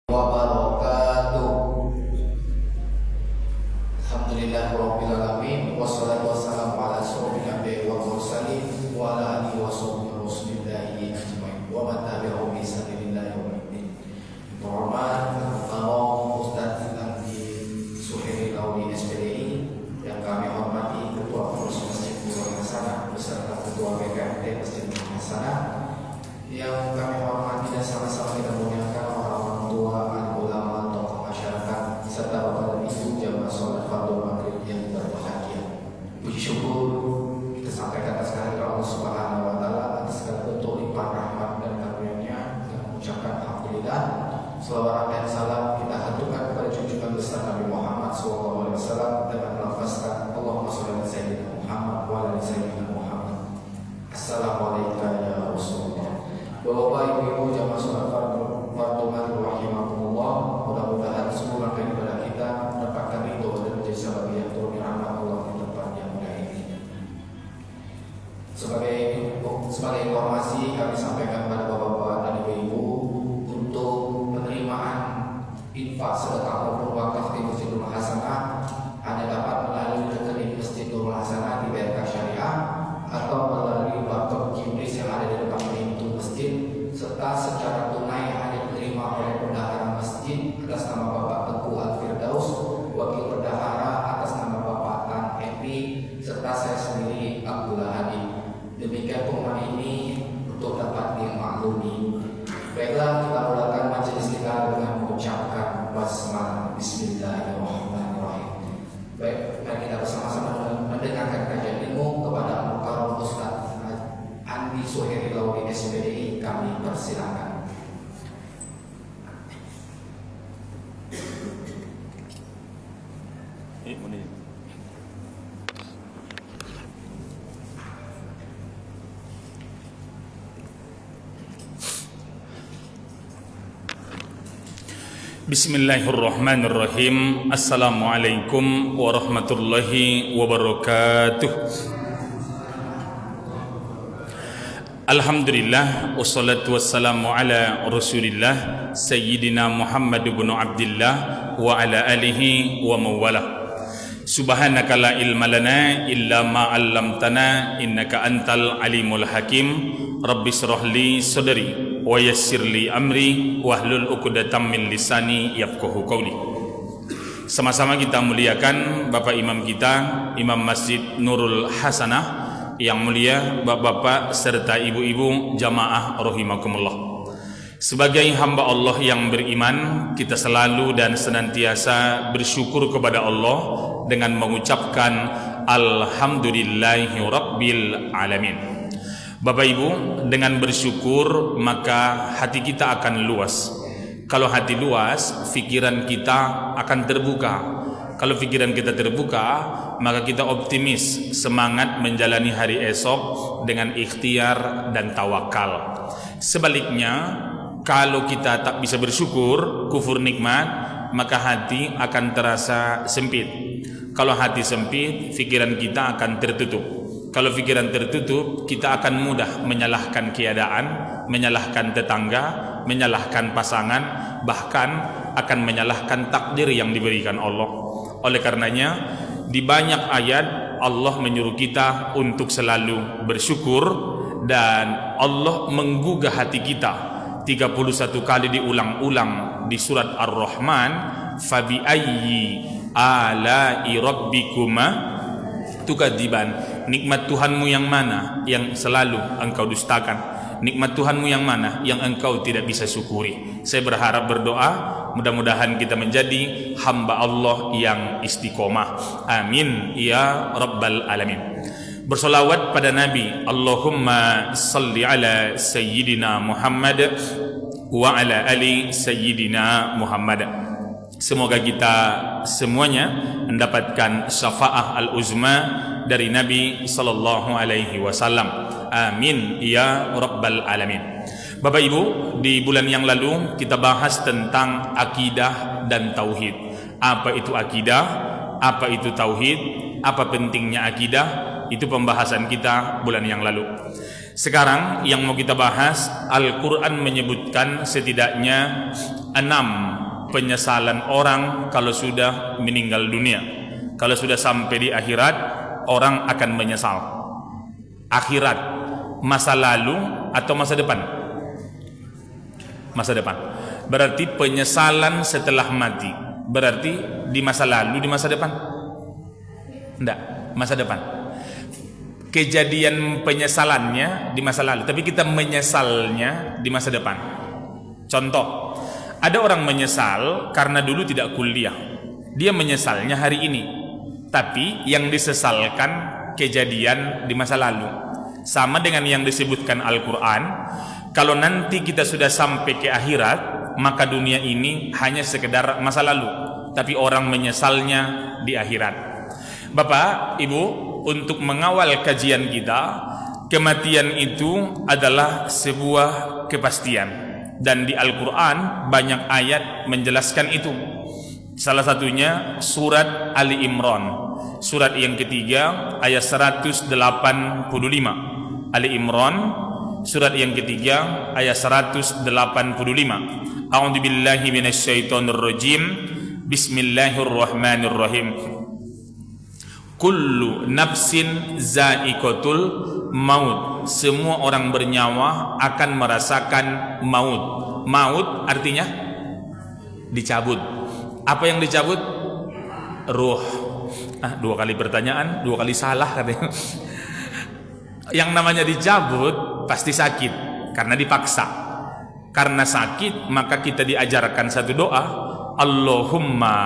wabarakatuh. Alhamdulillahirabbil alamin wassalatu wassalamu ala asyrofil anbiya'i wal mursalin wa ala alihi washabbihi rasulillahi ajmain wa man tabi'ahum bi ihsan ila yaumil din. Hormat Al-Mukarram Ustaz Andi Suhairi Laudi SPDI yang kami hormati Ketua Pengurus Masjid Nurul Hasanah beserta Ketua BKMT Masjid Nurul Hasanah, yang kami hormati dan sama-sama kita muliakan orang tua, ulama, tokoh masyarakat, serta bapak dan ibu jamaah sholat fardu maghrib yang berbahagia. Puji syukur kita sampaikan atas kehadirat Allah Subhanahu wa Ta'ala atas segala bentuk limpahan rahmat dan karunia-Nya, dan mengucapkan alhamdulillah. Selawat dan salam kita haturkan kepada junjungan besar Nabi Muhammad SAW dengan melafazkan Allahumma sholli ala sayyidina Muhammad wa ala sayyidina Muhammad. Assalamualaikum ya Rasulullah. Bapak ibu jamaah sholat fardu maghrib rahimakumullah, mudah-mudahan semua rangkaian ibadah kita mendapatkan ridho dan menjadi sebab yang turun rahmat Allah di tempat yang mulia ini. Sebagai informasi kami sampaikan kepada bapak-bapak dan ibu-ibu untuk penerimaan infak sedekah maupun wakaf di Masjid Nurul Hasanah, Anda dapat melalui rekening Masjid Nurul Hasanah di BRK Syariah atau melalui barcode QRIS yang ada di depan pintu masjid, serta secara tunai hanya diterima oleh bendahara masjid atas nama Bapak Teguh Al-Firdaus, Wakil Bendahara atas nama Bapak Tan Epi, serta saya sendiri Abdullah Hadi. Demikian pengumuman ini untuk dapat dimaklumi. Baiklah, kita mulakan majelis kita dengan mengucapkan basmalah Bismillahirrahmanirrahim. Baik, mari kita bersama-sama mendengarkan kajian ilmu kepada Al-Mukarram Ustaz Andi Suhairi Laudi SPDI. Kami persilakan. Bismillahirrahmanirrahim. Assalamualaikum warahmatullahi wabarakatuh. Alhamdulillah, wassalatu wassalamu ala rasulillah Sayyidina Muhammad ibn Abdillah wa ala alihi wa mawala. Subhanaka la ilma lana illa ma 'allamtana innaka antal alimul hakim. Rabbi shrah li sadri wa yassir li amri wahlul 'uqdatam min lisani yafqahu qawli. Sama-sama kita muliakan Bapak Imam kita, Imam Masjid Nurul Hasanah, yang mulia bapak-bapak serta ibu-ibu jamaah rahimakumullah. Sebagai hamba Allah yang beriman, kita selalu dan senantiasa bersyukur kepada Allah dengan mengucapkan alhamdulillahi rabbil alamin. Bapak Ibu, dengan bersyukur maka hati kita akan luas. Kalau hati luas, pikiran kita akan terbuka. Kalau pikiran kita terbuka, maka kita optimis, semangat menjalani hari esok dengan ikhtiar dan tawakal. Sebaliknya, kalau kita tak bisa bersyukur, kufur nikmat, maka hati akan terasa sempit. Kalau hati sempit, pikiran kita akan tertutup. Kalau pikiran tertutup, kita akan mudah menyalahkan keadaan, menyalahkan tetangga, menyalahkan pasangan, bahkan akan menyalahkan takdir yang diberikan Allah. Oleh karenanya, di banyak ayat Allah menyuruh kita untuk selalu bersyukur, dan Allah menggugah hati kita 31 kali diulang-ulang di surat Ar-Rahman. Fabi ayyi ala'i rabbikuma tukadziban. Nikmat Tuhanmu yang mana yang selalu engkau dustakan? Nikmat Tuhanmu yang mana yang engkau tidak bisa syukuri? Saya berharap, berdoa, mudah-mudahan kita menjadi hamba Allah yang istiqomah. Amin ya rabbal alamin. Bersolawat pada Nabi. Allahumma salli ala Sayyidina Muhammad wa ala ali Sayyidina Muhammad. Semoga kita semuanya mendapatkan syafaat al-uzma dari Nabi sallallahu alaihi wasallam. Amin ya rabbal alamin. Bapak Ibu, di bulan yang lalu kita bahas tentang akidah dan tauhid. Apa itu akidah? Apa itu tauhid? Apa pentingnya akidah? Itu pembahasan kita bulan yang lalu. Sekarang yang mau kita bahas, Al-Quran menyebutkan setidaknya penyesalan orang kalau sudah meninggal dunia. Kalau sudah sampai di akhirat, orang akan menyesal. Akhirat, masa lalu atau masa depan? Masa depan. Berarti penyesalan setelah mati. Berarti di masa lalu, di masa depan? Enggak, masa depan. Kejadian penyesalannya di masa lalu, tapi kita menyesalnya di masa depan. Contoh, ada orang menyesal karena dulu tidak kuliah. Dia menyesalnya hari ini, tapi yang disesalkan kejadian di masa lalu. Sama dengan yang disebutkan Al-Quran, kalau nanti kita sudah sampai ke akhirat, maka dunia ini hanya sekedar masa lalu, tapi orang menyesalnya di akhirat. Bapak, Ibu, untuk mengawal kajian kita, kematian itu adalah sebuah kepastian, dan di Al-Quran banyak ayat menjelaskan itu. Salah satunya surat Ali Imran, surat yang ketiga ayat 185. Ali Imran surat yang ketiga ayat 185. A'udzubillahi minasyaitonirrajim. Bismillahirrahmanirrahim. Kullu nafsin za'iqatul maut. Semua orang bernyawa akan merasakan maut. Maut artinya dicabut. Apa yang dicabut? Ruh. Dua kali pertanyaan, dua kali salah katanya. Yang namanya dicabut pasti sakit karena dipaksa. Karena sakit maka kita diajarkan satu doa, Allahumma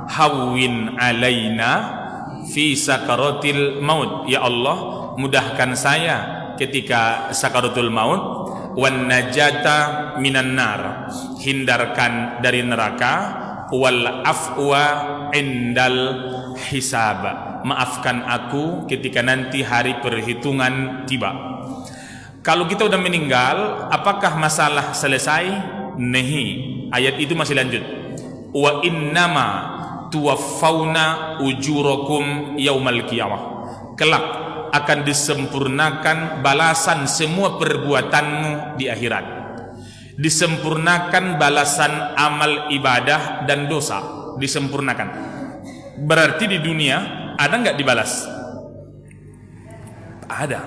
hawwin alaina fi sakaratil maut. Ya Allah, mudahkan saya ketika sakaratul maut, wan najata minan nar, hindarkan dari neraka, wal afwa indal hisab, maafkan aku ketika nanti hari perhitungan tiba. Kalau kita udah meninggal, apakah masalah selesai? Nahi. Ayat itu masih lanjut. Wa innama tuwaffawna ujurakum yaumal qiyamah. Kelak akan disempurnakan balasan semua perbuatanmu di akhirat. Disempurnakan balasan amal ibadah dan dosa, disempurnakan. Berarti di dunia ada nggak dibalas? Ada,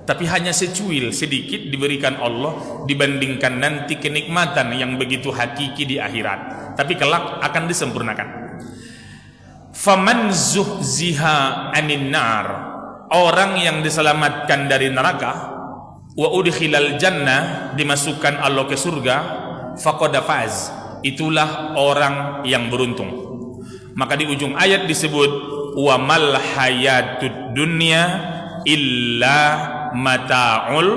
tapi hanya secuil, sedikit diberikan Allah dibandingkan nanti kenikmatan yang begitu hakiki di akhirat. Tapi kelak akan disempurnakan. Faman zuhziha anin nar, orang yang diselamatkan dari neraka, wa udkhilal jannah, dimasukkan Allah ke surga, faqad faz, itulah orang yang beruntung. Maka di ujung ayat disebut wa mal hayatud dunya illa mata'ul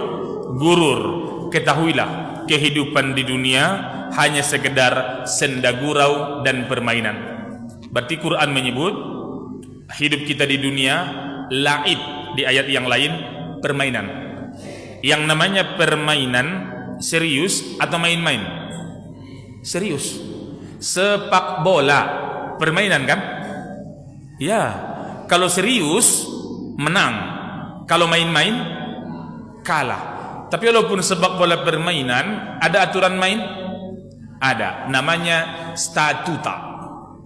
gurur. Ketahuilah, kehidupan di dunia hanya sekedar senda gurau dan permainan. Berarti Quran menyebut hidup kita di dunia la'ib, di ayat yang lain permainan. Yang namanya permainan serius atau main-main? Serius. Sepak bola permainan kan? Ya. Kalau serius menang, kalau main-main kalah. Tapi walaupun sepak bola permainan, ada aturan main? Ada. Namanya statuta.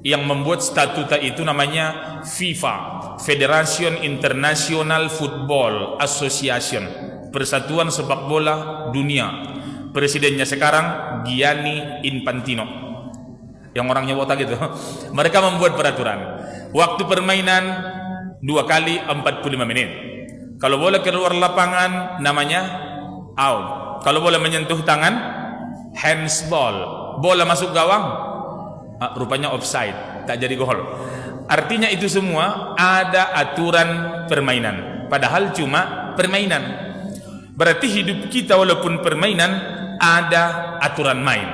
Yang membuat statuta itu namanya FIFA, Federation International Football Association, Persatuan Sepak Bola Dunia. Presidennya sekarang Gianni Infantino, yang orangnya botak gitu. Mereka membuat peraturan. Waktu permainan 2 kali 45 menit. Kalau bola keluar lapangan namanya out. Kalau bola menyentuh tangan handsball. Bola masuk gawang rupanya offside, tak jadi gol. Artinya itu semua ada aturan permainan, padahal cuma permainan. Berarti hidup kita walaupun permainan ada aturan main.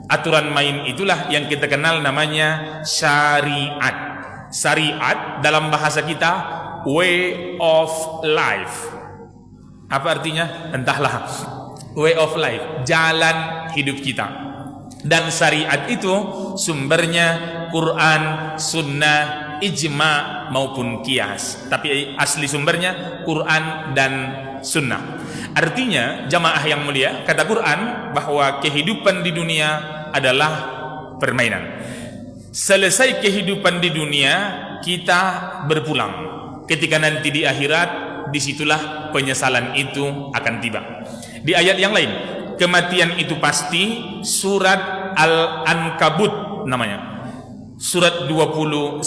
Aturan main itulah yang kita kenal namanya syariat. Syariat dalam bahasa kita way of life. Apa artinya? Entahlah. Way of life, jalan hidup kita. Dan syariat itu sumbernya Quran, Sunnah, Ijma maupun Qiyas. Tapi asli sumbernya Quran dan Sunnah. Artinya jamaah yang mulia, kata Quran bahwa kehidupan di dunia adalah permainan. Selesai kehidupan di dunia, kita berpulang. Ketika nanti di akhirat, disitulah penyesalan itu akan tiba. Di ayat yang lain, kematian itu pasti, surat Al-Ankabut namanya. Surat 29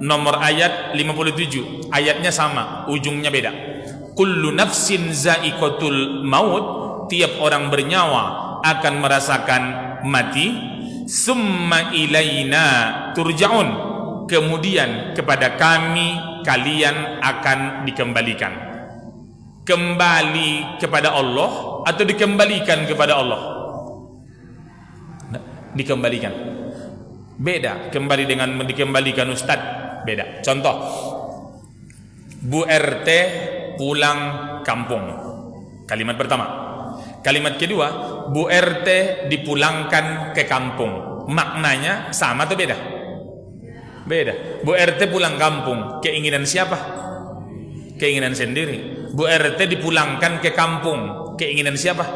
nomor ayat 57. Ayatnya sama, ujungnya beda. Kullu nafsin za'iqatul maut, tiap orang bernyawa akan merasakan mati. Summa ilaina turja'un, kemudian kepada kami kalian akan dikembalikan. Kembali kepada Allah atau dikembalikan kepada Allah? Dikembalikan. Beda, kembali dengan dikembalikan Ustaz, beda. Contoh, Bu RT pulang kampung. Kalimat pertama. Kalimat kedua, Bu RT dipulangkan ke kampung. Maknanya sama atau beda? Beda. Bu RT pulang kampung, keinginan siapa? Keinginan sendiri. Bu RT dipulangkan ke kampung, keinginan siapa?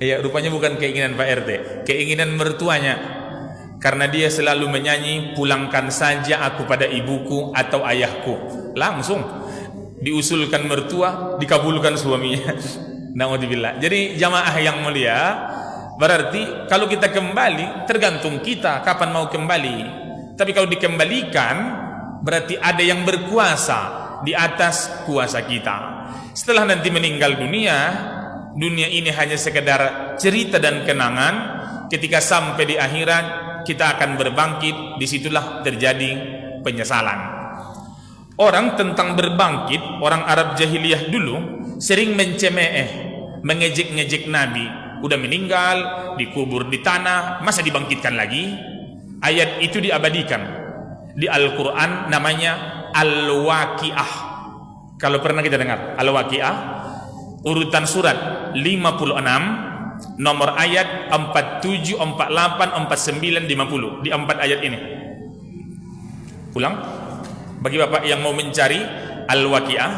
Ya, rupanya bukan keinginan Pak RT, keinginan mertuanya. Karena dia selalu menyanyi, pulangkan saja aku pada ibuku atau ayahku. Langsung diusulkan mertua, dikabulkan suaminya. Na'udzubillah. Jadi jamaah yang mulia, berarti kalau kita kembali, tergantung kita kapan mau kembali. Tapi kalau dikembalikan, berarti ada yang berkuasa di atas kuasa kita. Setelah nanti meninggal dunia, dunia ini hanya sekedar cerita dan kenangan. Ketika sampai di akhirat, kita akan berbangkit. Disitulah terjadi penyesalan. Orang tentang berbangkit, orang Arab jahiliyah dulu sering mengejek-ngejek Nabi. Udah meninggal, dikubur di tanah, masa dibangkitkan lagi? Ayat itu diabadikan di Al-Quran, namanya Al-Waqi'ah. Kalau pernah kita dengar Al-Waqi'ah, urutan surat 56, nomor ayat 47, 48, 49, 50. Di 4 ayat ini. Ulang. Bagi Bapak yang mau mencari Al-Waqi'ah,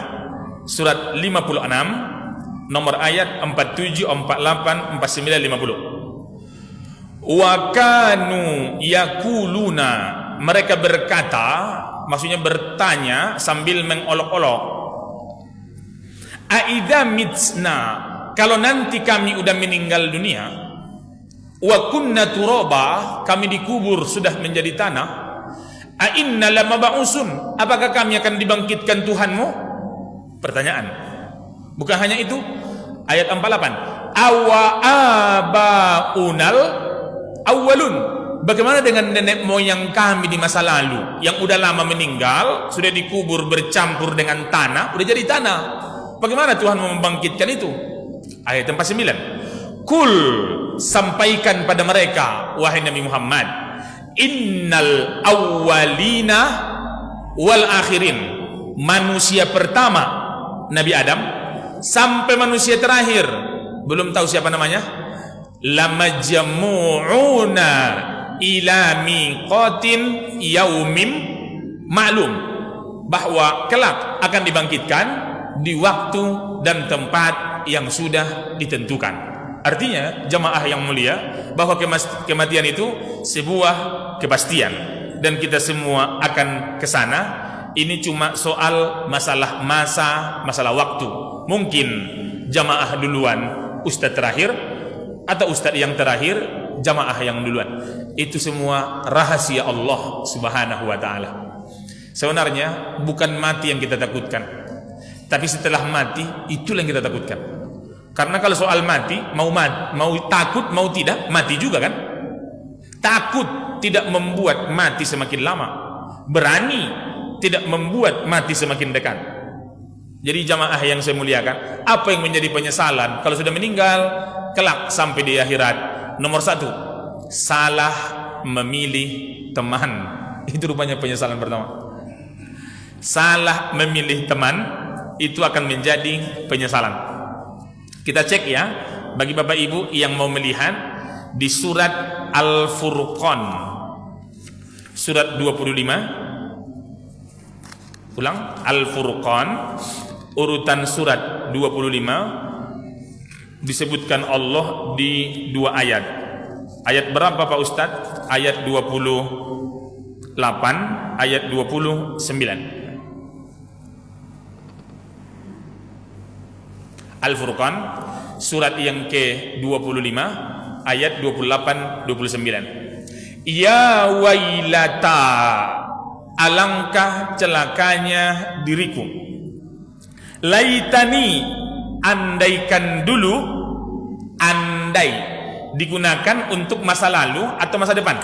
surat 56, nomor ayat 47, 48, 49, 50. Wa kanu yakuluna, mereka berkata, maksudnya bertanya sambil mengolok-olok, aidza mitsna, kalau nanti kami udah meninggal dunia, wa kunna turaba, kami dikubur sudah menjadi tanah, a inna lamab'usun, apakah kami akan dibangkitkan Tuhanmu? Pertanyaan. Bukan hanya itu, ayat 48, awa abaunal awwalun, bagaimana dengan nenek moyang kami di masa lalu yang udah lama meninggal, sudah dikubur bercampur dengan tanah, udah jadi tanah, bagaimana Tuhan mau membangkitkan itu? Ayat 49, kul, sampaikan pada mereka wahai Nabi Muhammad, innal awwalina wal akhirin, manusia pertama Nabi Adam sampai manusia terakhir, belum tahu siapa namanya, lamajmu'una ila miqatin yaumim ma'lum, bahwa kelak akan dibangkitkan di waktu dan tempat yang sudah ditentukan. Artinya jamaah yang mulia, bahwa kematian itu sebuah kepastian dan kita semua akan ke sana. Ini cuma soal masalah masalah waktu. Mungkin jamaah duluan, ustadz terakhir, atau ustadz yang terakhir, jamaah yang duluan. Itu semua rahasia Allah Subhanahu wa taala. Sebenarnya bukan mati yang kita takutkan, tapi setelah mati itulah yang kita takutkan. Karena kalau soal mati, mau takut mau tidak, mati juga kan? Takut tidak membuat mati semakin lama, berani tidak membuat mati semakin dekat. Jadi jamaah yang saya muliakan, apa yang menjadi penyesalan kalau sudah meninggal kelak sampai di akhirat? Nomor 1, salah memilih teman. Itu rupanya penyesalan pertama. Salah memilih teman itu akan menjadi penyesalan. Kita cek ya, bagi Bapak Ibu yang mau melihat di surat Al-Furqan, surat 25. Ulang, Al-Furqan, urutan surat 25, disebutkan Allah di dua ayat. Ayat berapa Pak Ustadz? Ayat 28, ayat 29. Al-Furqan surat yang ke-25 ayat 28 29. Ya wailata, alangkah celakanya diriku. Laitani, andaikan dulu. Andai digunakan untuk masa lalu atau masa depan?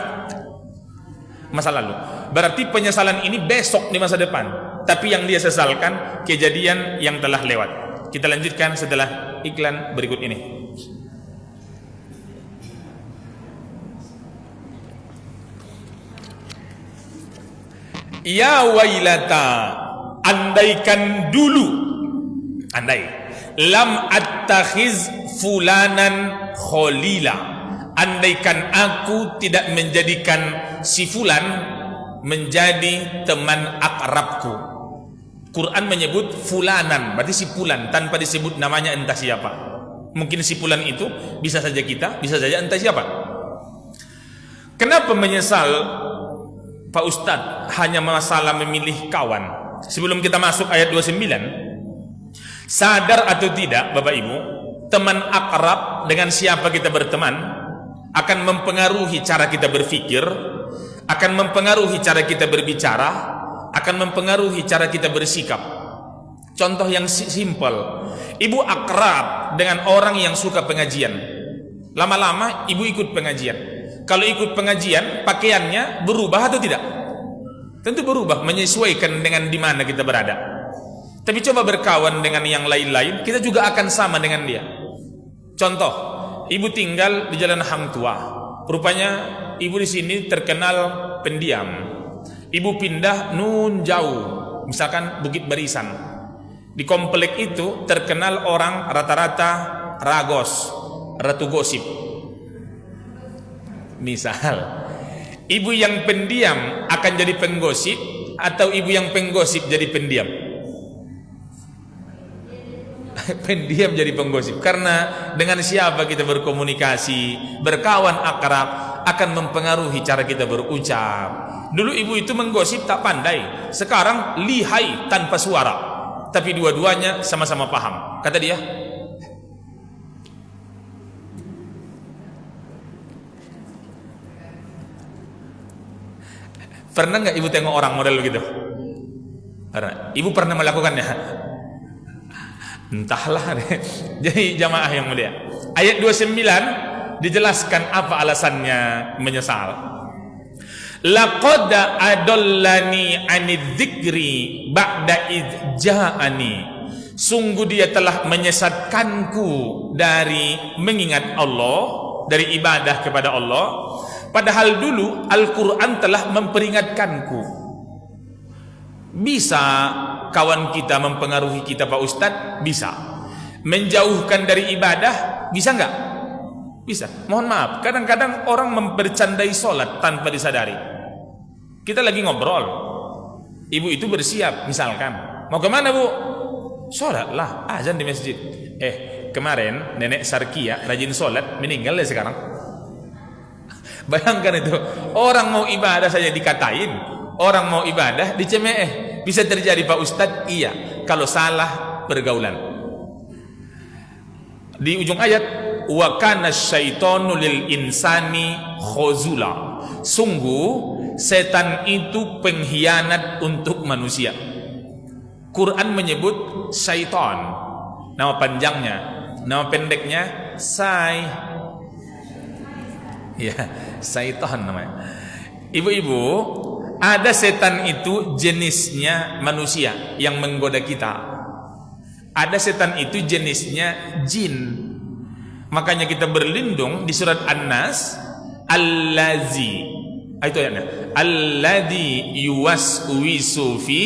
Masa lalu. Berarti penyesalan ini besok di masa depan. Tapi yang dia sesalkan kejadian yang telah lewat. Kita lanjutkan setelah iklan berikut ini. Ya wailata, andaikan dulu, andai lam attakhiz fulanan khalila, andaikan aku tidak menjadikan si fulan menjadi teman akrabku. Quran menyebut fulanan, berarti si fulan tanpa disebut namanya entah siapa. Mungkin si fulan itu bisa saja kita, bisa saja entah siapa. Kenapa menyesal Pak Ustadz hanya masalah memilih kawan? Sebelum kita masuk ayat 29, sadar atau tidak Bapak Ibu, teman akrab dengan siapa kita berteman akan mempengaruhi cara kita berpikir, akan mempengaruhi cara kita berbicara, akan mempengaruhi cara kita bersikap. Contoh yang simpel, ibu akrab dengan orang yang suka pengajian, lama-lama ibu ikut pengajian. Kalau ikut pengajian, pakaiannya berubah atau tidak? Tentu berubah, menyesuaikan dengan di mana kita berada. Tapi coba berkawan dengan yang lain-lain, kita juga akan sama dengan dia. Contoh, ibu tinggal di Jalan Hang Tua, rupanya ibu di sini terkenal pendiam. Ibu pindah nun jauh, misalkan Bukit Barisan. Di komplek itu terkenal orang rata-rata ragos, ratu gosip. Misal, ibu yang pendiam akan jadi penggosip atau ibu yang penggosip jadi pendiam? Pendiam jadi penggosip, karena dengan siapa kita berkomunikasi, berkawan akrab akan mempengaruhi cara kita berucap. Dulu ibu itu menggosip tak pandai, sekarang lihai tanpa suara, tapi dua-duanya sama-sama paham. Kata dia, pernah nggak ibu tengok orang model begitu? Pernah. Ibu pernah melakukannya? Entahlah. Jadi jamaah yang mulia, ayat 29 dijelaskan apa alasannya menyesal. Laqad adallani anidzikri ba'da idz ja'ani, sungguh dia telah menyesatkanku dari mengingat Allah, dari ibadah kepada Allah, padahal dulu Al-Quran telah memperingatkanku. Bisa kawan kita mempengaruhi kita Pak Ustadz? Bisa. Menjauhkan dari ibadah? Bisa enggak? Bisa. Mohon maaf, kadang-kadang orang bercandai sholat tanpa disadari. Kita lagi ngobrol, ibu itu bersiap, misalkan mau kemana bu? Sholat lah, azan di masjid. Kemarin nenek Sarkia rajin sholat, meninggal ya sekarang. Bayangkan itu, orang mau ibadah saja dikatain, orang mau ibadah dicemeh. Bisa terjadi Pak Ustadz? Iya, kalau salah pergaulan. Di ujung ayat, wa kana syaitanu lil insani khozula, sungguh setan itu pengkhianat untuk manusia. Quran menyebut syaitan, nama panjangnya, nama pendeknya ya, syaitan namanya. Ibu-ibu, ada setan itu jenisnya manusia yang menggoda kita. Ada setan itu jenisnya jin. Makanya kita berlindung di surat An-Nas, allazi, itu ayatnya, alladzi yuwaswisu fi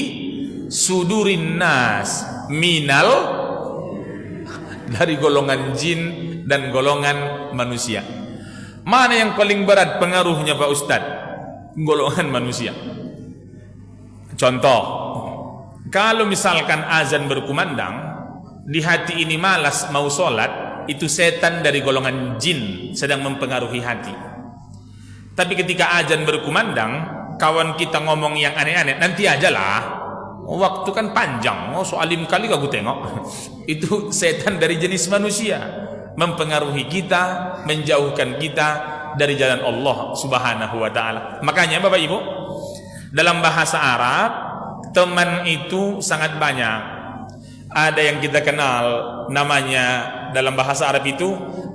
sudurin nas minal, dari golongan jin dan golongan manusia. Mana yang paling berat pengaruhnya Pak Ustadz? Golongan manusia. Contoh, kalau misalkan azan berkumandang, di hati ini malas mau sholat, itu setan dari golongan jin sedang mempengaruhi hati. Tapi ketika azan berkumandang, kawan kita ngomong yang aneh-aneh, nanti aja lah, waktu kan panjang, so alim kali aku tengok. Itu setan dari jenis manusia, mempengaruhi kita, menjauhkan kita dari jalan Allah Subhanahu wa ta'ala. Makanya Bapak Ibu, dalam bahasa Arab, teman itu sangat banyak. Ada yang kita kenal namanya dalam bahasa Arab itu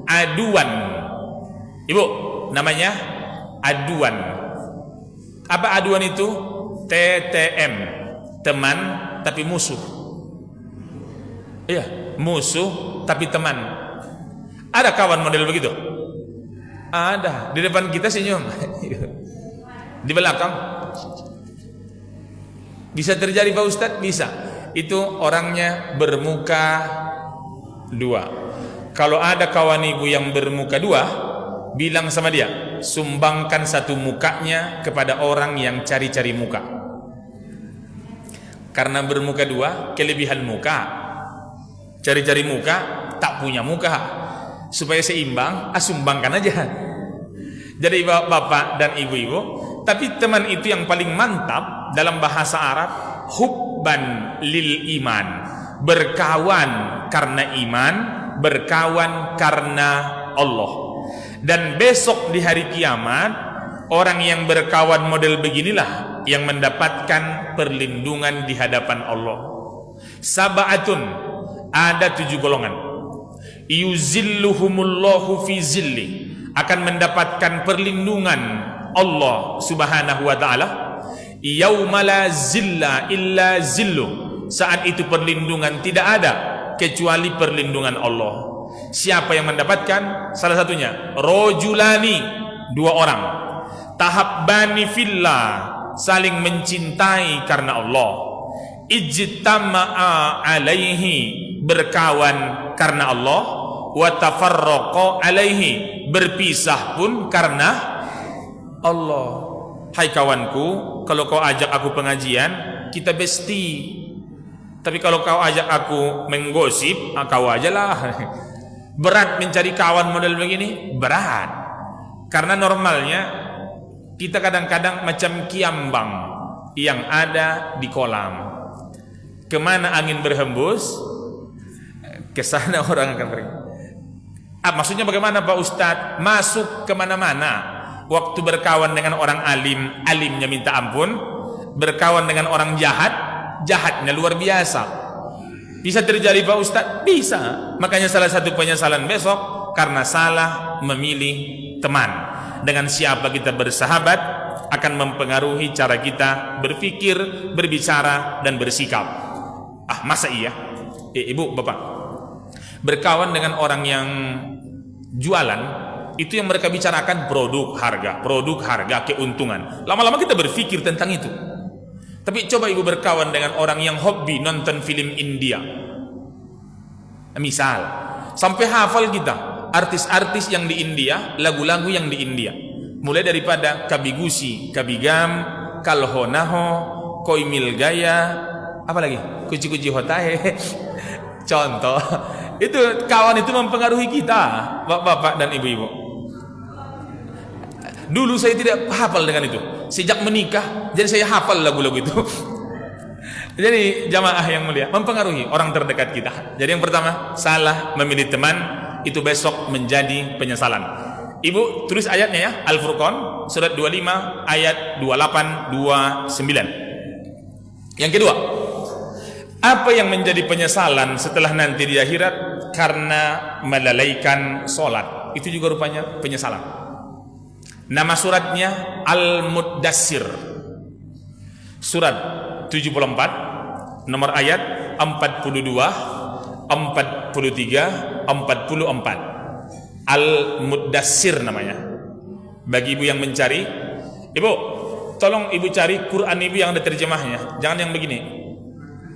aduan. Ibu, namanya aduan. Apa aduan itu? TTM, teman tapi musuh. Iya, musuh tapi teman. Ada kawan model begitu? Ada. Di depan kita senyum. Di belakang bisa terjadi Pak Ustadz? Bisa. Itu orangnya bermuka dua. Kalau ada kawan ibu yang bermuka dua, bilang sama dia, sumbangkan satu mukanya kepada orang yang cari-cari muka. Karena bermuka dua, kelebihan muka, cari-cari muka, tak punya muka. Supaya seimbang, sumbangkan aja. Jadi bapak dan ibu-ibu, tapi teman itu yang paling mantap dalam bahasa Arab, hubban lil iman, berkawan karena iman, berkawan karena Allah. Dan besok di hari kiamat, orang yang berkawan model beginilah yang mendapatkan perlindungan di hadapan Allah. Sab'atun, ada 7 golongan. Yuzilluhumullahu fi zilli, akan mendapatkan perlindungan Allah Subhanahu wa ta'ala. Yauma la zilla illa zillu, saat itu perlindungan tidak ada kecuali perlindungan Allah. Siapa yang mendapatkan? Salah satunya rojulani, 2 orang, tahabbani fillah, saling mencintai karena Allah, ijtama'a alaihi, berkawan karena Allah, wa tafarraqa alaihi, berpisah pun karena Allah. Hai kawanku, kalau kau ajak aku pengajian, kita bestie. Tapi kalau kau ajak aku menggosip, kau ajalah. Berat mencari kawan model begini, berat. Karena normalnya kita kadang-kadang macam kiambang yang ada di kolam. Kemana angin berhembus, ke sana orang akan pergi. Maksudnya bagaimana Pak Ustadz? Masuk kemana-mana. Waktu berkawan dengan orang alim, alimnya minta ampun. Berkawan dengan orang jahat, jahatnya luar biasa. Bisa terjadi Pak Ustadz? Bisa. Makanya salah satu penyesalan besok karena salah memilih teman. Dengan siapa kita bersahabat akan mempengaruhi cara kita berpikir, berbicara, dan bersikap. Masa iya? Ibu, bapak, berkawan dengan orang yang jualan, itu yang mereka bicarakan produk harga, keuntungan. Lama-lama kita berpikir tentang itu. Tapi coba ibu berkawan dengan orang yang hobi nonton film India, misal, sampai hafal kita artis-artis yang di India, lagu-lagu yang di India, mulai daripada Kabigusi, Kabigam, Kalhonaho, Koimil Gaya, apa lagi, Kuci-Kuci Hotahe. Contoh, itu kawan itu mempengaruhi kita, bapak dan ibu-ibu. Dulu saya tidak hafal dengan itu. Sejak menikah, jadi saya hafal lagu-lagu itu. Jadi jamaah yang mulia, mempengaruhi orang terdekat kita. Jadi yang pertama, salah memilih teman, itu besok menjadi penyesalan. Ibu tulis ayatnya ya, Al-Furqan surat 25 ayat 28 29. Yang kedua, apa yang menjadi penyesalan setelah nanti di akhirat? Karena melalaikan sholat. Itu juga rupanya penyesalan. Nama suratnya Al-Muddassir, surat 74, nomor ayat 42, 43, 44. Al-Muddassir namanya. Bagi ibu yang mencari, ibu, tolong ibu cari Quran ibu yang ada terjemahnya. Jangan yang begini.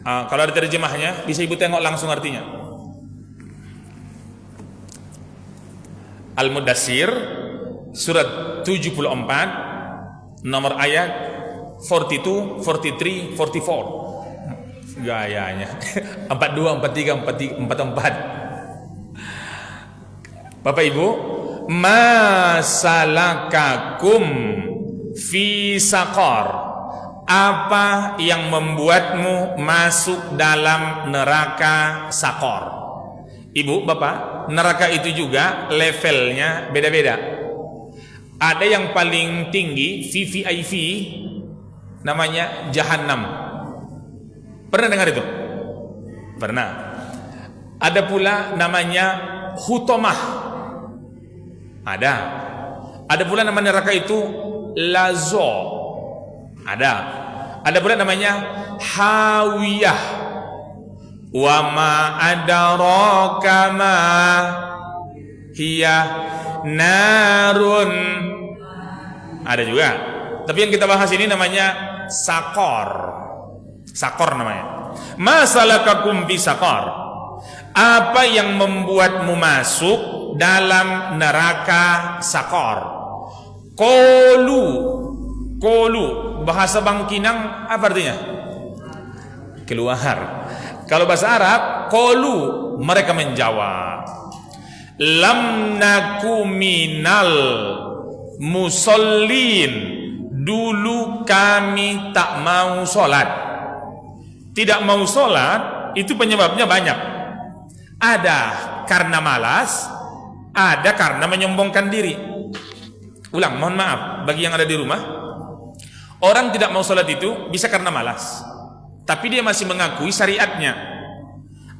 Kalau ada terjemahnya, bisa ibu tengok langsung artinya. Al-Muddassir, surat 74, nomor ayat 42, 43, 44. Gayanya 42, 43, 44. Bapak Ibu, masalakakum fi saqar. Apa yang membuatmu masuk dalam neraka Saqar? Ibu, Bapak, neraka itu juga levelnya beda-beda. Ada yang paling tinggi, VVIP, namanya Jahannam. Pernah dengar itu? Pernah. Ada pula namanya Hutomah. Ada pula nama neraka itu Lazo. Ada pula namanya Hawiyah. Wa ma adraka ma hiya narun. Ada juga. Tapi yang kita bahas ini namanya Saqar. Saqar namanya. Masalakakum fi saqar. Apa yang membuatmu masuk dalam neraka Saqar? Qalu, bahasa Bangkinang apa artinya? Keluar. Kalau bahasa Arab, qalu, mereka menjawab, lam naku minal musallin, dulu kami tak mau sholat. Tidak mau sholat itu penyebabnya banyak. Ada karena malas, ada karena menyombongkan diri. Ulang, mohon maaf bagi yang ada di rumah. Orang tidak mau sholat itu bisa karena malas, tapi dia masih mengakui syariatnya.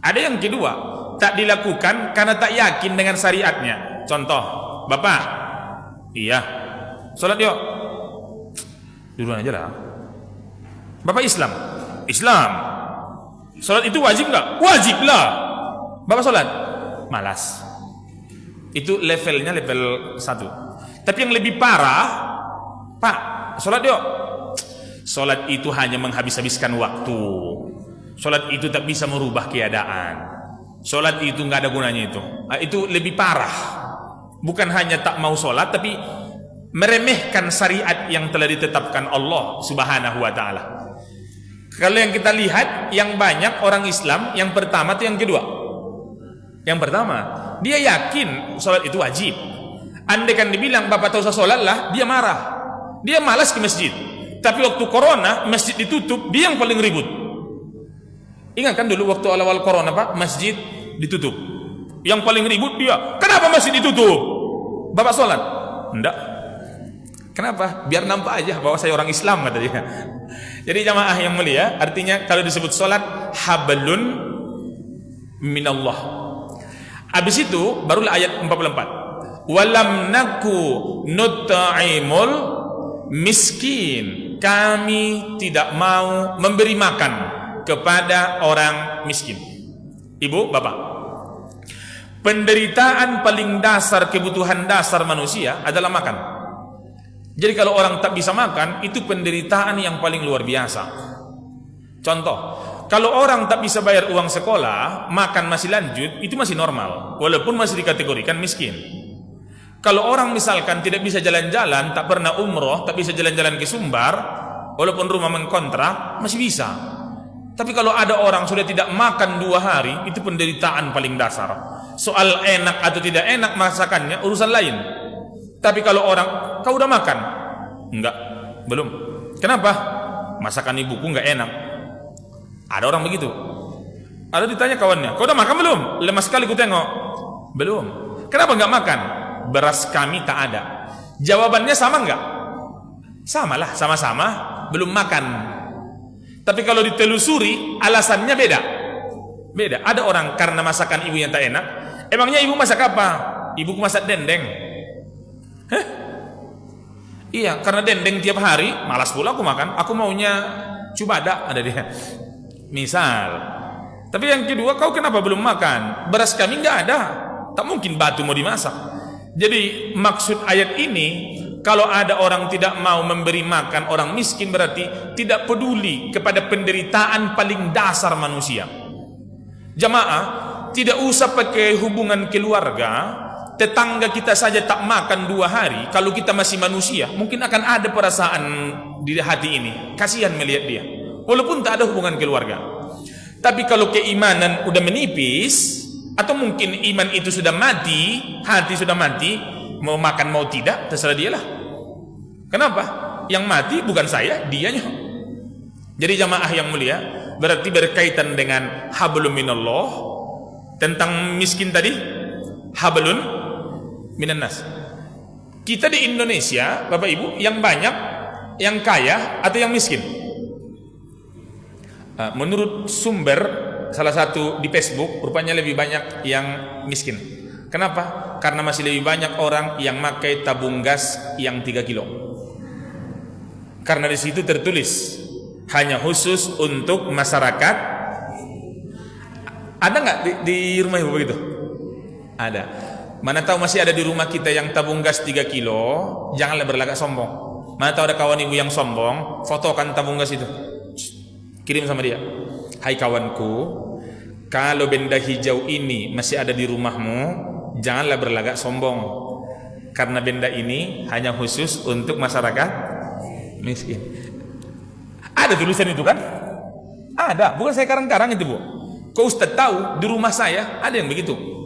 Ada yang kedua, tak dilakukan karena tak yakin dengan syariatnya. Contoh, Bapak, iya, sholat yuk. Duluan aja lah. Bapak Islam. Sholat itu wajib nggak? Wajib lah. Bapak sholat, malas. Itu levelnya level 1. Tapi yang lebih parah, Pak, sholat yuk. Sholat itu hanya menghabis-habiskan waktu. Sholat itu tak bisa merubah keadaan. Sholat itu nggak ada gunanya itu. Itu lebih parah. Bukan hanya tak mau sholat, tapi meremehkan syariat yang telah ditetapkan Allah Subhanahu wa ta'ala. Kalau yang kita lihat, yang banyak orang Islam, yang pertama atau yang kedua? Yang pertama, dia yakin sholat itu wajib. Andai kan dibilang Bapak tak usah sholat lah, dia marah. Dia malas ke masjid. Tapi waktu corona, masjid ditutup, dia yang paling ribut. Ingat kan dulu waktu awal-awal corona, Pak, masjid ditutup. Yang paling ribut dia. Kenapa masjid ditutup? Bapak sholat? Enggak. Kenapa? Biar nampak aja bahwa saya orang Islam, kata dia. Jadi jamaah yang mulia, artinya kalau disebut sholat, hablun minallah. Habis itu barulah ayat 44. Walam naku nut'imul miskin. Kami tidak mau memberi makan kepada orang miskin. Ibu, Bapak, penderitaan paling dasar, kebutuhan dasar manusia adalah makan. Jadi kalau orang tak bisa makan, itu penderitaan yang paling luar biasa. Contoh, kalau orang tak bisa bayar uang sekolah, makan masih lanjut, itu masih normal, walaupun masih dikategorikan miskin. Kalau orang misalkan tidak bisa jalan-jalan, tak pernah umroh, tak bisa jalan-jalan ke Sumbar, walaupun rumah mengkontrak, masih bisa. Tapi kalau ada orang sudah tidak makan 2 hari, itu penderitaan paling dasar. Soal enak atau tidak enak masakannya, urusan lain. Tapi kalau orang, kau udah makan? Enggak, belum. Kenapa? Masakan ibuku enggak enak. Ada orang begitu. Ada ditanya kawannya, kau udah makan belum? Lemas sekali ku tengok. Belum. Kenapa enggak makan? Beras kami tak ada. Jawabannya sama enggak? Sama lah, sama-sama belum makan. Tapi kalau ditelusuri, alasannya beda. Beda. Ada orang karena masakan ibunya tak enak. Emangnya ibu masak apa? Ibuku masak dendeng. Hah? Iya, karena dendeng tiap hari, malas pula aku makan. Aku maunya cubada, ada dia. Misal. Tapi yang kedua, kau kenapa belum makan? Beras kami enggak ada. Tak mungkin batu mau dimasak. Jadi maksud ayat ini, kalau ada orang tidak mau memberi makan orang miskin, berarti tidak peduli kepada penderitaan paling dasar manusia. Jamaah, tidak usah pakai hubungan keluarga. Tetangga kita saja tak makan 2 hari, kalau kita masih manusia, mungkin akan ada perasaan di hati ini, kasihan melihat dia, walaupun tak ada hubungan keluarga. Tapi kalau keimanan udah menipis, Atau mungkin iman itu sudah mati, hati sudah mati, mau makan mau tidak terserah dialah. Kenapa? Yang mati bukan saya, dianya. Jadi jamaah yang mulia, berarti berkaitan dengan hablum minallah. Tentang miskin tadi, hablun minan nas. Kita di Indonesia, Bapak Ibu, yang banyak, yang kaya atau yang miskin? Menurut sumber salah satu di Facebook, rupanya lebih banyak yang miskin. Kenapa? Karena masih lebih banyak orang yang pakai tabung gas yang 3 kilo. Karena di situ tertulis hanya khusus untuk masyarakat. Ada nggak di rumah ibu begitu? Ada. Mana tahu masih ada di rumah kita yang tabung gas 3 kilo, janganlah berlagak sombong. Mana tahu ada kawan ibu yang sombong, fotokan tabung gas itu, kirim sama dia. Hai kawanku, kalau benda hijau ini masih ada di rumahmu, janganlah berlagak sombong, karena benda ini hanya khusus untuk masyarakat miskin. Ada tulisan itu kan? Ada, bukan saya karang-karang itu, Bu. Kok Ustaz tahu? Di rumah saya ada yang begitu.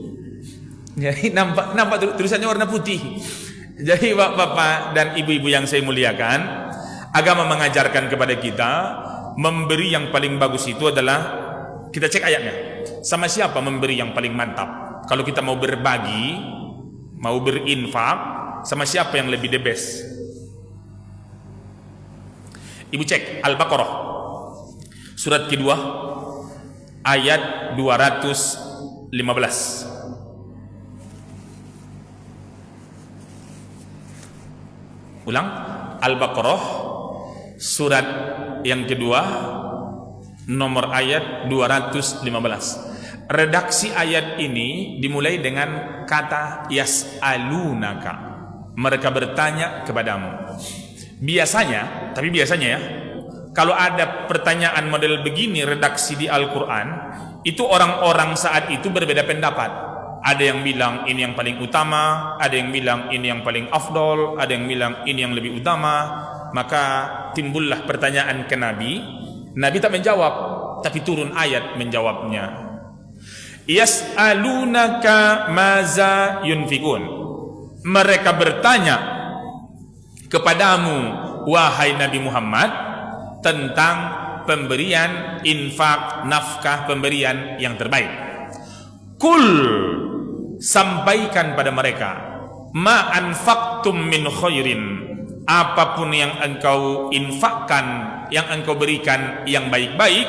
Jadi nampak tulisannya warna putih. Jadi bapak-bapak dan ibu-ibu yang saya muliakan, agama mengajarkan kepada kita memberi yang paling bagus itu adalah, kita cek ayatnya. Sama siapa memberi yang paling mantap? Kalau kita mau berbagi, mau berinfak, sama siapa yang lebih the best? Ibu cek Al-Baqarah surat kedua ayat 215. Ulang, Al-Baqarah surat yang kedua nomor ayat 215. Redaksi ayat ini dimulai dengan kata yas'alunaka, mereka bertanya kepadamu. Biasanya ya, kalau ada pertanyaan model begini redaksi di Al-Quran, itu orang-orang saat itu berbeda pendapat. Ada yang bilang ini yang paling utama, ada yang bilang ini yang paling afdol, ada yang bilang ini yang lebih utama. Maka timbullah pertanyaan ke Nabi. Nabi tak menjawab, tapi turun ayat menjawabnya. Yas'alunaka maza yunfikun, mereka bertanya kepadamu wahai Nabi Muhammad tentang pemberian infak, nafkah, pemberian yang terbaik. Kul, sampaikan pada mereka, ma anfaqtum min khairin, apapun yang engkau infakkan, yang engkau berikan yang baik-baik,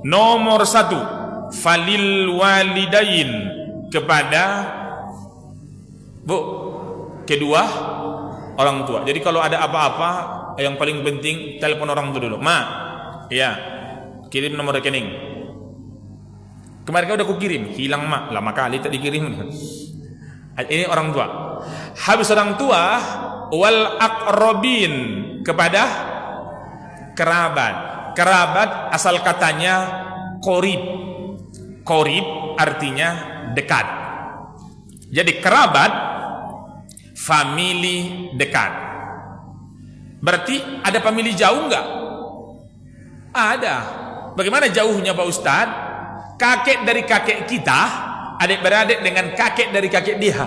nomor 1 falil walidain, kepada kedua orang tua. Jadi kalau ada apa-apa, yang paling penting telepon orang tua dulu. Ma, ya, kirim nomor rekening. Kemarin kau udah kukirim, hilang mak, lama kali tak dikirim. Ini orang tua. Habis orang tua, wal aqrabin, kepada kerabat. Kerabat asal katanya qorib. Qorib artinya dekat. Jadi kerabat, famili dekat. Berarti ada famili jauh enggak? Ada. Bagaimana jauhnya Pak Ustadz? Kakek dari kakek kita, adik-beradik dengan kakek dari kakek dia,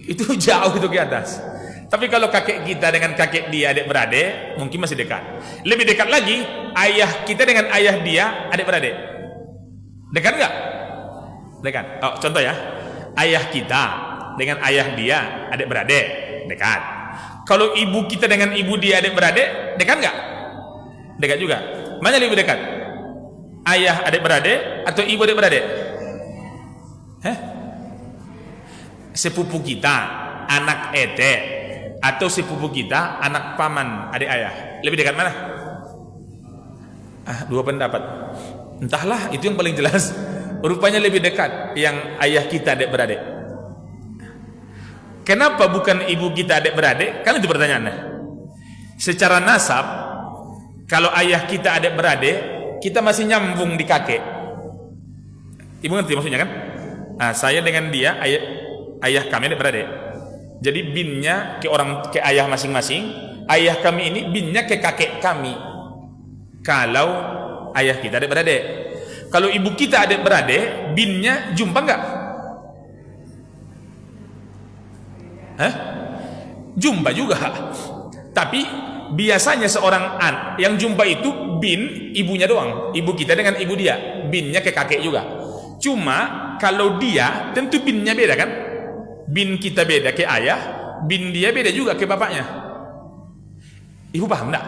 itu jauh itu ke atas. Tapi kalau kakek kita dengan kakek dia adik-beradik, mungkin masih dekat. Lebih dekat lagi, ayah kita dengan ayah dia adik-beradik. Dekat enggak? Dekat. Oh, contoh ya, ayah kita dengan ayah dia adik-beradik, dekat. Kalau ibu kita dengan ibu dia adik-beradik, dekat enggak? Dekat juga. Mana lebih dekat? Ayah adik-beradik atau ibu adik-beradik? Sepupu kita anak ete atau sepupu kita anak paman adik ayah? Lebih dekat mana? Dua pendapat. Entahlah, itu yang paling jelas. Rupanya lebih dekat yang ayah kita adik-beradik. Kenapa bukan ibu kita adik-beradik? Kan itu pertanyaannya. Secara nasab, kalau ayah kita adik-beradik, kita masih nyambung di kakek. Ibu ngerti maksudnya kan? Nah, saya dengan dia ayah kami adik-beradik. Jadi binnya ke ayah masing-masing. Ayah kami ini binnya ke kakek kami. Kalau ayah kita adik-beradik. Kalau ibu kita adik-beradik, binnya jumpa enggak? Jumpa juga. Tapi biasanya seorang yang jumpa itu bin ibunya doang, ibu kita dengan ibu dia, binnya ke kakek juga. Cuma kalau dia tentu binnya beda kan? Bin kita beda ke ayah, bin dia beda juga ke bapaknya. Ibu paham enggak?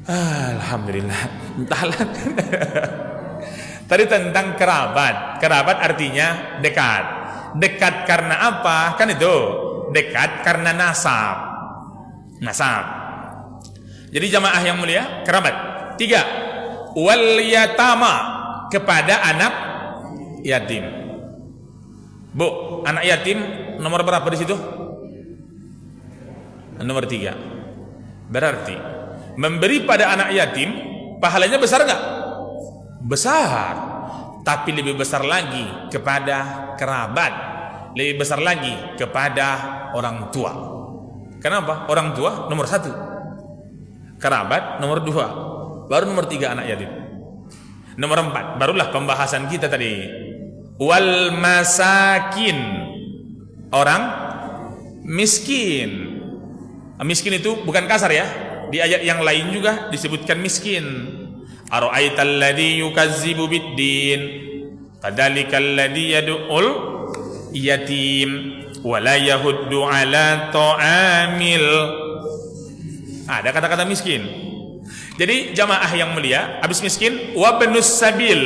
Alhamdulillah. Entahlah. Tadi tentang kerabat. Kerabat artinya dekat. Dekat karena apa? Kan itu dekat karena nasab. Nasab. Jadi jamaah yang mulia, kerabat. 3, wal yatama, kepada anak yatim. Bu, anak yatim nomor berapa di situ? Nomor 3. Berarti memberi pada anak yatim pahalanya besar enggak? Besar. Tapi lebih besar lagi kepada kerabat, lebih besar lagi kepada orang tua. Kenapa? Orang tua nomor 1, kerabat nomor 2, baru nomor 3 anak yatim. Nomor 4 barulah pembahasan kita tadi, wal masakin, orang miskin. Miskin itu bukan kasar ya, di ayat yang lain juga disebutkan miskin. Ara'aital ladzi yukazzibu biddin fadzalikal ladzi yad'ul yatim wa la yahuddu ala ta'amil. Ada kata-kata miskin. Jadi jamaah yang mulia, habis miskin wa benus sabil,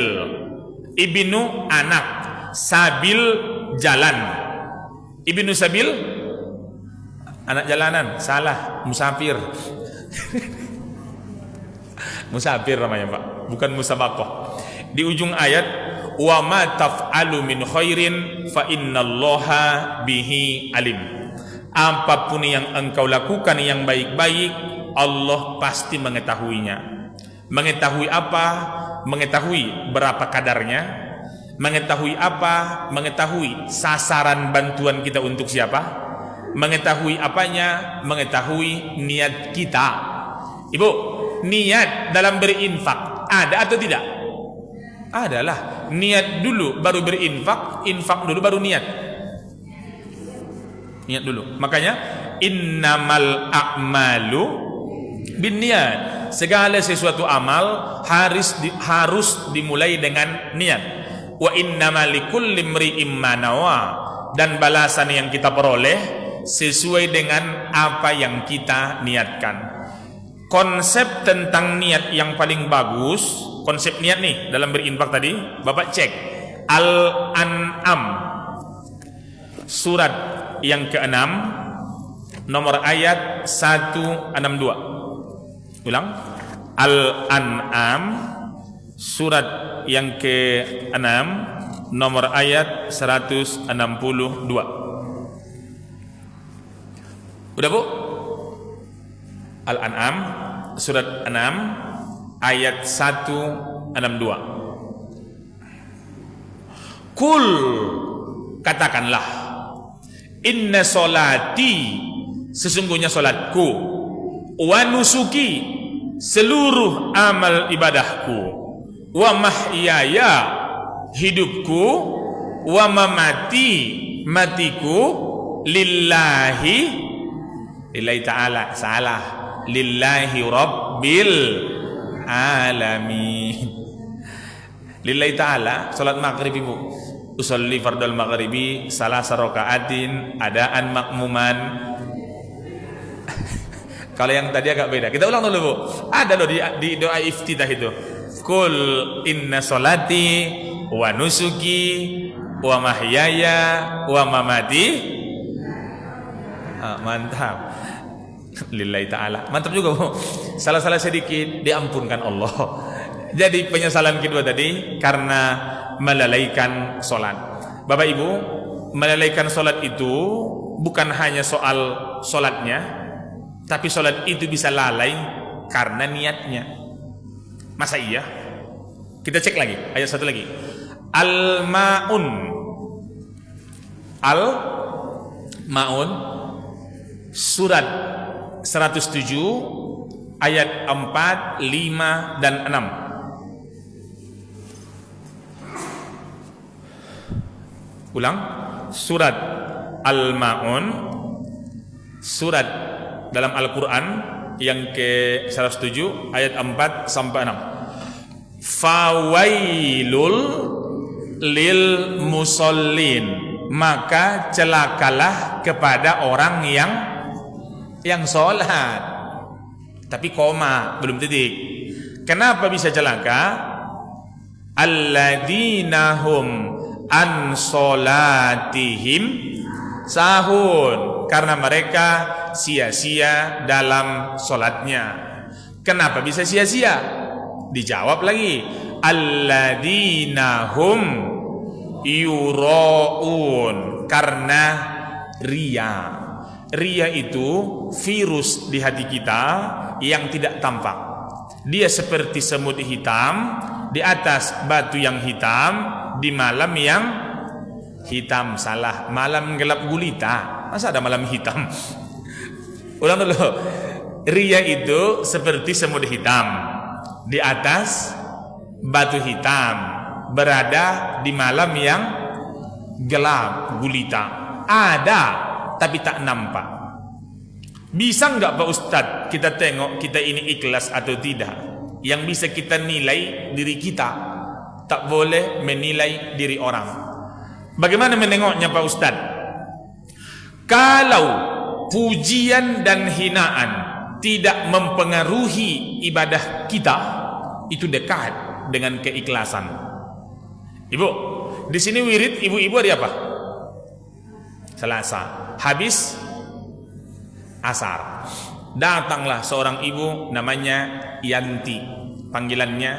ibnu anak, sabil jalan. Ibnu sabil anak jalanan, salah, musafir. Musafir namanya Pak, bukan musabaqah. Di ujung ayat, wa ma taf'alu min khairin fa innallaha bihi alim. Apapun yang engkau lakukan yang baik-baik, Allah pasti mengetahuinya. Mengetahui apa? Mengetahui berapa kadarnya. Mengetahui apa? Mengetahui sasaran bantuan kita untuk siapa? Mengetahui apanya? Mengetahui niat kita. Ibu, niat dalam berinfak ada atau tidak? Adalah. Niat dulu baru berinfak, infak dulu baru niat. Niat dulu. Makanya innamal a'malu binniyat. Segala sesuatu amal harus dimulai dengan niat. Wa innamal likulli imri'in ma nawa, dan balasan yang kita peroleh sesuai dengan apa yang kita niatkan. Konsep tentang niat yang paling bagus, konsep niat nih dalam berinfak tadi, Bapak cek Al-An'am surat yang ke-6 nomor ayat 162. Ulang. Al-An'am surat yang ke-6 nomor ayat 162. Udah Bu? Al-An'am surat 6 ayat 162. Kul, katakanlah, inna solati, sesungguhnya solatku, wa nusuki, seluruh amal ibadahku, wa mahyaya, hidupku, wa mamati, matiku, lillahi ta'ala, salah, lillahi rabbil alamin. Lillahi ta'ala, salat maghrib Ibu, usolli fardal maghribi salah sarokaatin adaan makmuman. Kalau yang tadi agak beda, kita ulang dulu Bu. Ada loh di doa iftitah itu, kul inna solati wa nusuki wa mahyaya wa mamati. Mantap. Lillahi ta'ala, mantap juga Bu. Salah-salah sedikit diampunkan Allah. Jadi penyesalan kedua tadi karena melalaikan solat. Bapak Ibu, melalaikan solat itu bukan hanya soal solatnya, tapi solat itu bisa lalai karena niatnya. Masa iya? Kita cek lagi ayat satu lagi. Al-Ma'un, Al-Ma'un surat 107 ayat 4, 5 dan 6. Ulang. Surat Al-Ma'un, surat dalam Al-Quran yang ke-107 ayat 4 sampai 6. Fawailul lil musallin, maka celakalah kepada orang yang sholat. Tapi koma, belum titik. Kenapa bisa celaka? Alladzina hum an sholatihim sahun, karena mereka sia-sia dalam sholatnya. Kenapa bisa sia-sia? Dijawab lagi, alladzina hum yuraun, karena ria. Ria itu virus di hati kita yang tidak tampak. Dia seperti semut hitam di atas batu yang hitam di malam yang hitam. Salah, malam gelap gulita. Masa ada malam hitam? Ulang dulu. Ria itu seperti semut hitam di atas batu hitam, berada di malam yang gelap gulita. Ada, tapi tak nampak. Bisa enggak Pak Ustadz kita tengok kita ini ikhlas atau tidak? Yang bisa kita nilai diri kita, tak boleh menilai diri orang. Bagaimana menengoknya Pak Ustadz? Kalau pujian dan hinaan tidak mempengaruhi ibadah kita, itu dekat dengan keikhlasan. Ibu, di sini wirid ibu-ibu hari apa? Selasa. Habis asar, datanglah seorang ibu namanya Yanti, panggilannya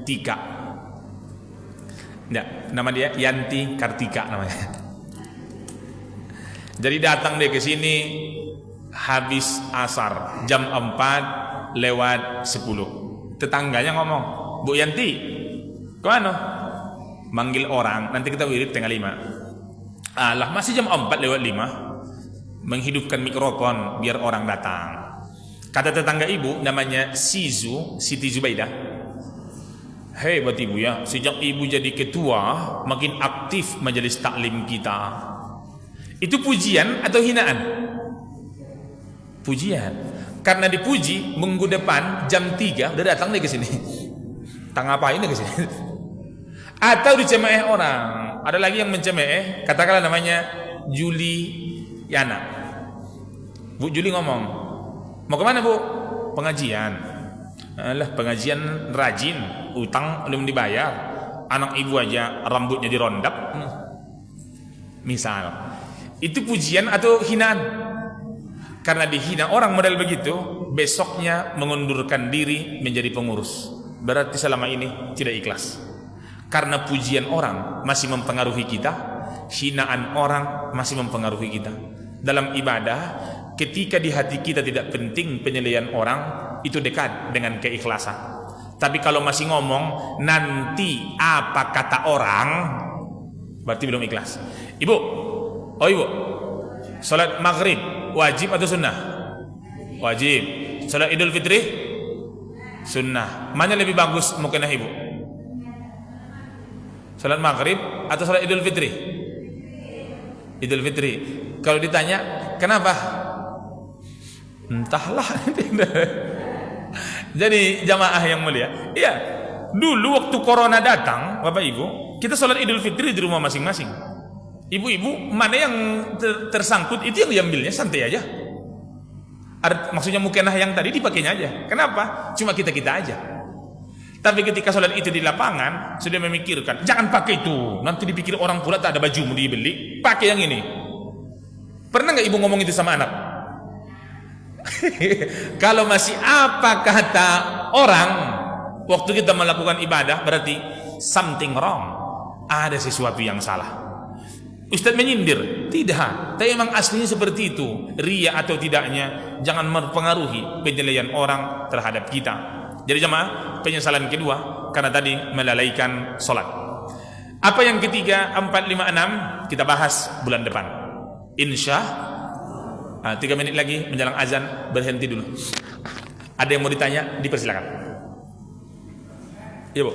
Tika. Enggak, nama dia Yanti Kartika namanya. Jadi datang dia ke sini habis asar jam 4 lewat 10. Tetangganya ngomong, Bu Yanti, kemana? Manggil orang, nanti kita wirid tengah 5. Alah, masih jam 4 lewat 5. Menghidupkan mikrofon biar orang datang. Kata tetangga ibu namanya Siti Zubaidah, hei buat ibu ya, sejak ibu jadi ketua makin aktif majelis taklim kita. Itu pujian atau hinaan? Pujian. Karena dipuji, minggu depan jam 3 udah datang deh ke sini. Tak ngapain deh ke sini. Atau dicemeh orang. Ada lagi yang mencemeh, katakanlah namanya Juliana. Bu Juli ngomong, mau kemana Bu? Pengajian. Alah, pengajian rajin, utang belum dibayar, anak ibu aja rambutnya dirondap. Misal, itu pujian atau hinaan? Karena dihina orang model begitu, besoknya mengundurkan diri menjadi pengurus. Berarti selama ini tidak ikhlas. Karena pujian orang masih mempengaruhi kita, hinaan orang masih mempengaruhi kita. Dalam ibadah, ketika di hati kita tidak penting penilaian orang, itu dekat dengan keikhlasan. Tapi kalau masih ngomong nanti apa kata orang, berarti belum ikhlas. Ibu, salat maghrib wajib atau sunnah? Wajib. Salat Idul Fitri sunnah. Mana lebih bagus mungkin ibu? Salat maghrib atau salat Idul Fitri? Idul Fitri. Kalau ditanya kenapa? Entahlah. Jadi jamaah yang mulia, iya, dulu waktu corona datang Bapak Ibu, kita sholat Idul Fitri di rumah masing-masing. Ibu-ibu mana yang tersangkut itu yang diambilnya, santai aja. Maksudnya mukenah yang tadi dipakainya aja. Kenapa? Cuma kita aja. Tapi ketika sholat itu di lapangan, sudah memikirkan, jangan pakai itu, nanti dipikir orang pula tak ada baju mau dibeli, pakai yang ini. Pernah nggak ibu ngomong itu sama anak? Kalau masih apa kata orang waktu kita melakukan ibadah, berarti something wrong, ada sesuatu yang salah. Ustadz menyindir? Tidak, tapi memang aslinya seperti itu. Ria atau tidaknya jangan mempengaruhi penilaian orang terhadap kita. Jadi jemaah, penyesalan kedua karena tadi melalaikan sholat. Apa yang ketiga? 4, 5, 6 kita bahas bulan depan, insya 3 menit lagi menjelang azan, berhenti dulu. Ada yang mau ditanya, dipersilakan. Iya Bu.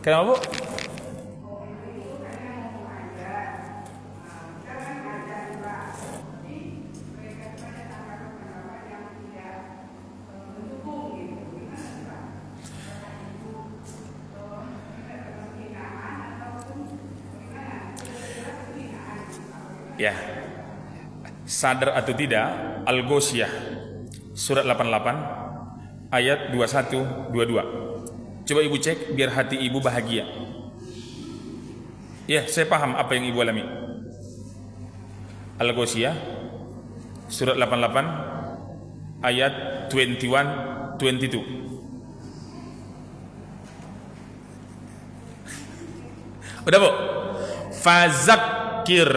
Kenapa, Bu? Ya, sadar atau tidak, Al-Ghoshiyah surat 88 ayat 21 22. Coba ibu cek biar hati ibu bahagia. Ya, saya paham apa yang ibu alami. Al-Ghoshiyah surat 88 ayat 21 22. Udah, Bu? Fazakir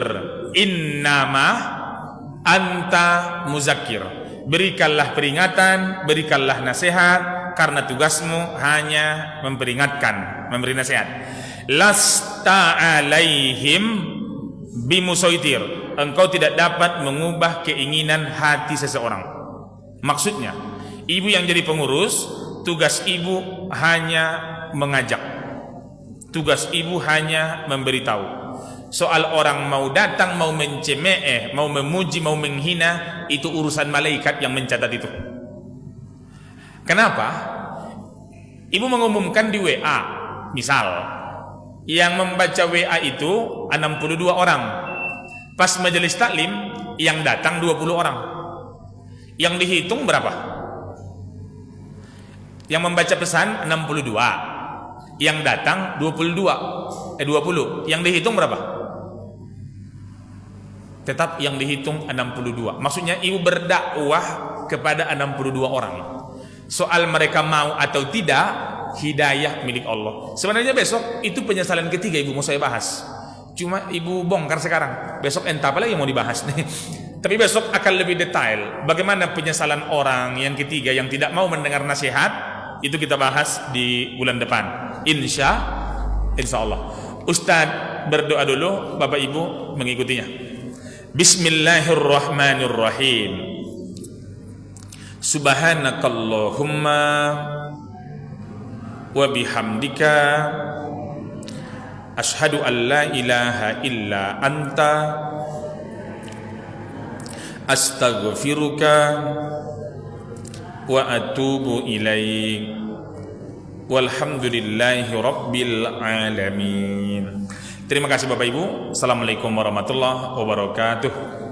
innama anta muzakir. Berikanlah peringatan, berikanlah nasihat, karena tugasmu hanya memperingatkan, memberi nasihat. Lasta alaihim bimusaitir. Engkau tidak dapat mengubah keinginan hati seseorang. Maksudnya, ibu yang jadi pengurus, tugas ibu hanya mengajak. Tugas ibu hanya memberitahu. Soal orang mau datang, mau mencemeh, mau memuji, mau menghina, itu urusan malaikat yang mencatat itu. Kenapa? Ibu mengumumkan di WA, misal, yang membaca WA itu 62 orang. Pas majelis taklim, yang datang 20 orang. Yang dihitung berapa? Yang membaca pesan 62. Yang datang 20. Yang dihitung berapa? Tetap yang dihitung 62. Maksudnya ibu berdakwah kepada 62 orang. Soal mereka mau atau tidak, hidayah milik Allah. Sebenarnya besok itu penyesalan ketiga ibu mau saya bahas. Cuma ibu bongkar sekarang. Besok entah apa lagi yang mau dibahas nih. Tapi besok akan lebih detail bagaimana penyesalan orang yang ketiga yang tidak mau mendengar nasihat. Itu kita bahas di bulan depan. Insya Allah. Ustadz berdoa dulu, Bapak Ibu mengikutinya. Bismillahirrahmanirrahim. Subhanakallahumma wa bihamdika asyhadu an la ilaha illa anta astaghfiruka wa atubu ilaik. Walhamdulillahi rabbil alamin. Terima kasih Bapak Ibu. Assalamualaikum warahmatullahi wabarakatuh.